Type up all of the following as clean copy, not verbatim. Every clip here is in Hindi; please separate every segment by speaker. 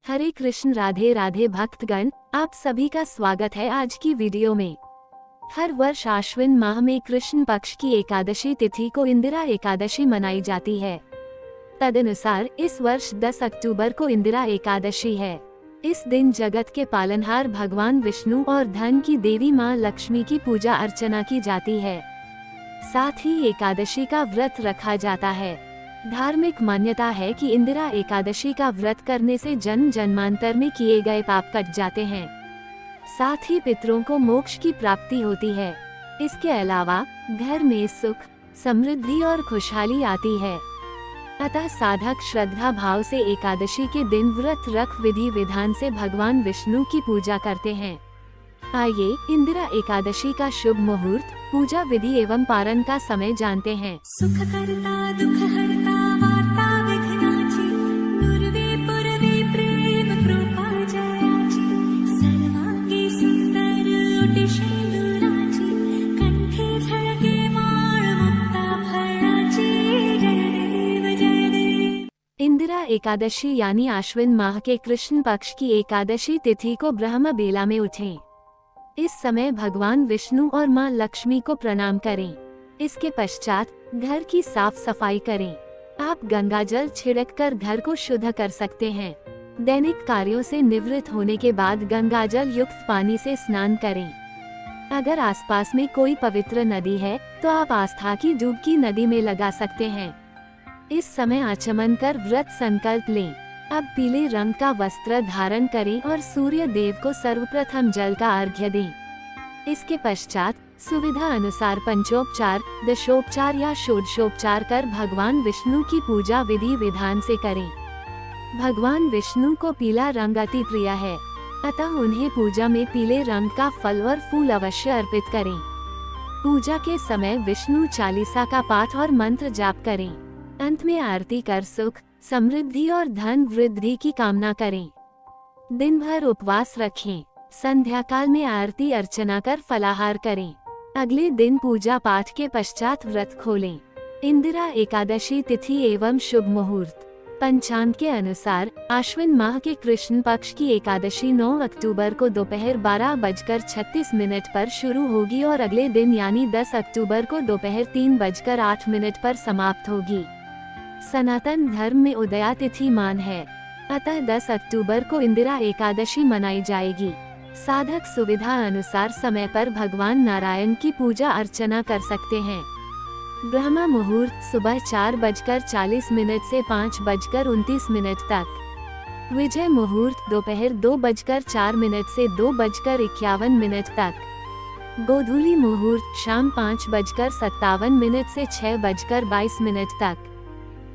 Speaker 1: हरे कृष्ण, राधे राधे भक्तगण, आप सभी का स्वागत है आज की वीडियो में। हर वर्ष आश्विन माह में कृष्ण पक्ष की एकादशी तिथि को इंदिरा एकादशी मनाई जाती है। तदनुसार इस वर्ष 10 अक्टूबर को इंदिरा एकादशी है। इस दिन जगत के पालनहार भगवान विष्णु और धन की देवी माँ लक्ष्मी की पूजा अर्चना की जाती है। साथ ही एकादशी का व्रत रखा जाता है। धार्मिक मान्यता है कि इंदिरा एकादशी का व्रत करने से जन्म जन्मांतर में किए गए पाप कट जाते हैं। साथ ही पितरों को मोक्ष की प्राप्ति होती है। इसके अलावा घर में सुख, समृद्धि और खुशहाली आती है। अतः साधक श्रद्धा भाव से एकादशी के दिन व्रत रख विधि विधान से भगवान विष्णु की पूजा करते हैं। आइए इंदिरा एकादशी का शुभ मुहूर्त, पूजा विधि एवं पारण का समय जानते हैं।
Speaker 2: सुख करता दुख हरता वार्ता विघ्नाची, पूर्वे पूर्वे प्रेम कृपा जयाची, सर्वांगी सुंदर उटी शेंदुराची, कंठे झळके माळ मुक्ता फळाची, जय देव जय देव।
Speaker 1: इंदिरा एकादशी यानी आश्विन माह के कृष्ण पक्ष की एकादशी तिथि को ब्रह्म बेला में उठें। इस समय भगवान विष्णु और मां लक्ष्मी को प्रणाम करें। इसके पश्चात घर की साफ सफाई करें। आप गंगाजल छिड़ककर घर को शुद्ध कर सकते हैं। दैनिक कार्यों से निवृत्त होने के बाद गंगाजल युक्त पानी से स्नान करें। अगर आसपास में कोई पवित्र नदी है तो आप आस्था की डुबकी नदी में लगा सकते हैं। इस समय आचमन कर व्रत संकल्प लें। अब पीले रंग का वस्त्र धारण करें और सूर्य देव को सर्वप्रथम जल का अर्घ्य दें। इसके पश्चात सुविधा अनुसार पंचोपचार, दशोपचार या षोडशोपचार कर भगवान विष्णु की पूजा विधि विधान से करें। भगवान विष्णु को पीला रंग अति प्रिय है, अतः उन्हें पूजा में पीले रंग का फल और फूल अवश्य अर्पित करें। पूजा के समय विष्णु चालीसा का पाठ और मंत्र जाप करें। अंत में आरती कर सुख, समृद्धि और धन वृद्धि की कामना करें। दिन भर उपवास रखें। संध्या काल में आरती अर्चना कर फलाहार करें। अगले दिन पूजा पाठ के पश्चात व्रत खोलें। इंदिरा एकादशी तिथि एवं शुभ मुहूर्त। पंचांग के अनुसार आश्विन माह के कृष्ण पक्ष की एकादशी 9 अक्टूबर को दोपहर 12:36 पर शुरू होगी और अगले दिन यानी 10 अक्टूबर को दोपहर 3:08 पर समाप्त होगी। सनातन धर्म में उदया तिथि मान है, अतः 10 अक्टूबर को इंदिरा एकादशी मनाई जाएगी। साधक सुविधा अनुसार समय पर भगवान नारायण की पूजा अर्चना कर सकते हैं। ब्रह्म मुहूर्त सुबह 4:40 से 5:29 तक। विजय मुहूर्त दोपहर 2:04 से 2:51 तक। गोधूली मुहूर्त शाम 5:57 से 6:22 तक।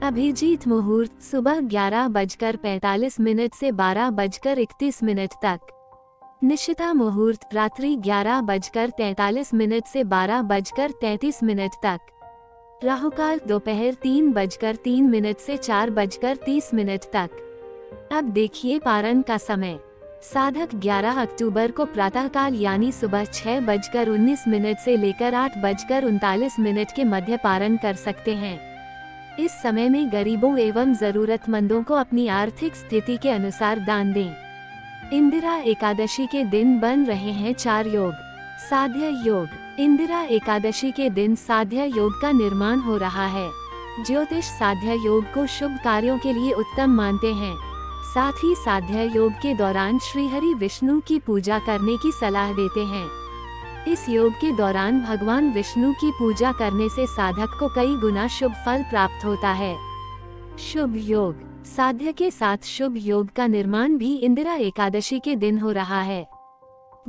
Speaker 1: अभिजीत मुहूर्त सुबह 11:45 से 12:31 तक। निशिता मुहूर्त रात्रि 11:43 से 12:33 तक। राहुकाल दोपहर 3:03 से 4:30 तक। अब देखिए पारण का समय। साधक 11 अक्टूबर को प्रातःकाल यानी सुबह 6:19 से लेकर 8:39 के मध्य पारण कर सकते हैं। इस समय में गरीबों एवं जरूरतमंदों को अपनी आर्थिक स्थिति के अनुसार दान दें। इंदिरा एकादशी के दिन बन रहे हैं 4 योग। साध्य योग। इंदिरा एकादशी के दिन साध्य योग का निर्माण हो रहा है। ज्योतिष साध्य योग को शुभ कार्यों के लिए उत्तम मानते हैं। साथ ही साध्य योग के दौरान श्रीहरि विष्णु की पूजा करने की सलाह देते हैं। इस योग के दौरान भगवान विष्णु की पूजा करने से साधक को कई गुना शुभ फल प्राप्त होता है। शुभ योग। साध्य के साथ शुभ योग का निर्माण भी इंदिरा एकादशी के दिन हो रहा है।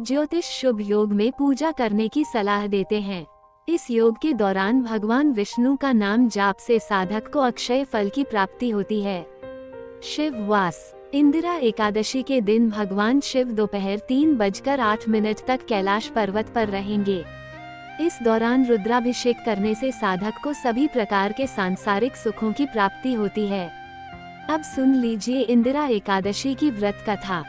Speaker 1: ज्योतिष शुभ योग में पूजा करने की सलाह देते हैं। इस योग के दौरान भगवान विष्णु का नाम जाप से साधक को अक्षय फल की प्राप्ति होती है। शिव वास। इंदिरा एकादशी के दिन भगवान शिव दोपहर 3:08 तक कैलाश पर्वत पर रहेंगे। इस दौरान रुद्राभिषेक करने से साधक को सभी प्रकार के सांसारिक सुखों की प्राप्ति होती है। अब सुन लीजिए इंदिरा एकादशी की व्रत कथा।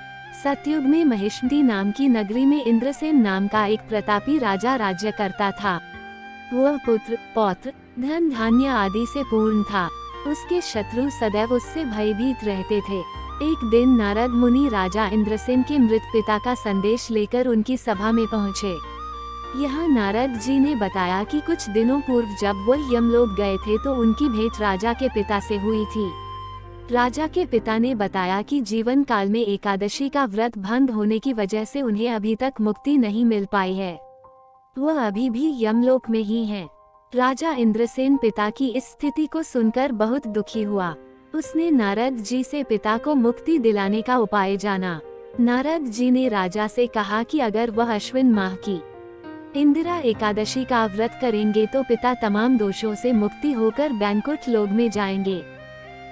Speaker 1: सतयुग में महिष्मती नाम की नगरी में इंद्रसेन नाम का एक प्रतापी राजा राज्य करता था। वह पुत्र, पौत्र, धन धान्य आदि से पूर्ण था। उसके शत्रु सदैव उससे भयभीत रहते थे। एक दिन नारद मुनि राजा इंद्रसेन के मृत पिता का संदेश लेकर उनकी सभा में पहुँचे। यहाँ नारद जी ने बताया कि कुछ दिनों पूर्व जब वो यमलोक गए थे तो उनकी भेंट राजा के पिता से हुई थी। राजा के पिता ने बताया कि जीवन काल में एकादशी का व्रत भंग होने की वजह से उन्हें अभी तक मुक्ति नहीं मिल पाई है। वह अभी भी यमलोक में ही हैं। राजा इंद्रसेन पिता की इस स्थिति को सुनकर बहुत दुखी हुआ। उसने नारद जी से पिता को मुक्ति दिलाने का उपाय जाना। नारद जी ने राजा से कहा कि अगर वह अश्विन माह की इंदिरा एकादशी का व्रत करेंगे तो पिता तमाम दोषों से मुक्ति होकर बैंकुट लोक में जाएंगे,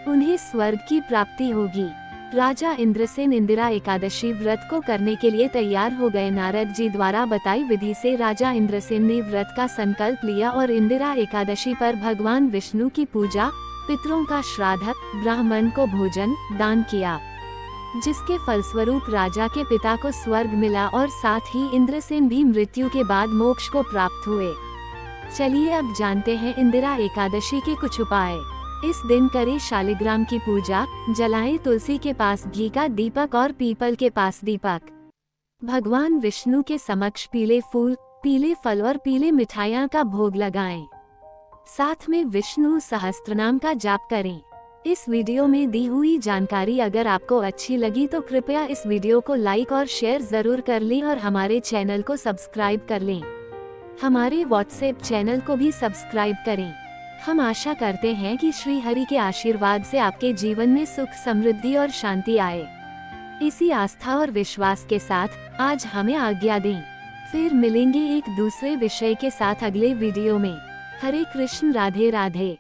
Speaker 1: उन्हें स्वर्ग की प्राप्ति होगी। राजा इंद्रसेन इंदिरा एकादशी व्रत को करने के लिए तैयार हो गए। नारद जी द्वारा बताई विधि से राजा इंद्रसेन ने व्रत का संकल्प लिया और इंदिरा एकादशी पर भगवान विष्णु की पूजा, पितरों का श्राद्ध, ब्राह्मण को भोजन दान किया, जिसके फलस्वरूप राजा के पिता को स्वर्ग मिला और साथ ही इंद्रसेन भी मृत्यु के बाद मोक्ष को प्राप्त हुए। चलिए अब जानते हैं इंदिरा एकादशी के कुछ उपाय। इस दिन करें शालिग्राम की पूजा, जलाएं तुलसी के पास घी का दीपक और पीपल के पास दीपक। भगवान विष्णु के समक्ष पीले फूल, पीले फल और पीले मिठाइयाँ का भोग लगाएं। साथ में विष्णु सहस्त्रनाम का जाप करें। इस वीडियो में दी हुई जानकारी अगर आपको अच्छी लगी तो कृपया इस वीडियो को लाइक और शेयर जरूर कर लें और हमारे चैनल को सब्सक्राइब कर लें। हमारे व्हाट्सएप चैनल को भी सब्सक्राइब करें। हम आशा करते हैं कि श्री हरि के आशीर्वाद से आपके जीवन में सुख, समृद्धि और शांति आए। इसी आस्था और विश्वास के साथ आज हमें आज्ञा दें। फिर मिलेंगे एक दूसरे विषय के साथ अगले वीडियो में। हरे कृष्ण, राधे राधे।